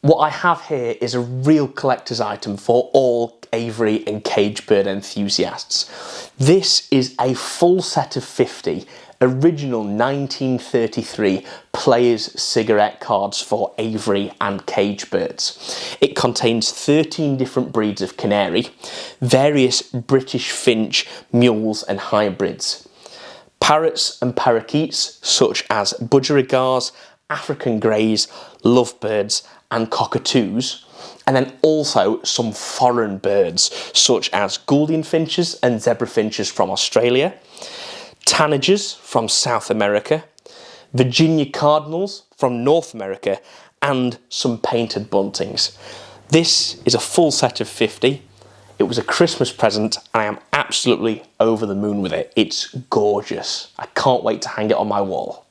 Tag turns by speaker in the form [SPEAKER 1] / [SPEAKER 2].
[SPEAKER 1] What I have here is a real collector's item for all aviary and cage bird enthusiasts. This is a full set of 50 original 1933 players' cigarette cards for aviary and cage birds. It contains 13 different breeds of canary, various British finch, mules and hybrids, parrots and parakeets such as budgerigars, African greys, lovebirds and cockatoos, and then also some foreign birds such as Gouldian finches and zebra finches from Australia, tanagers from South America, Virginia cardinals from North America, and some painted buntings. This is a full set of 50. It was a Christmas present and I am absolutely over the moon with it. It's gorgeous. I can't wait to hang it on my wall.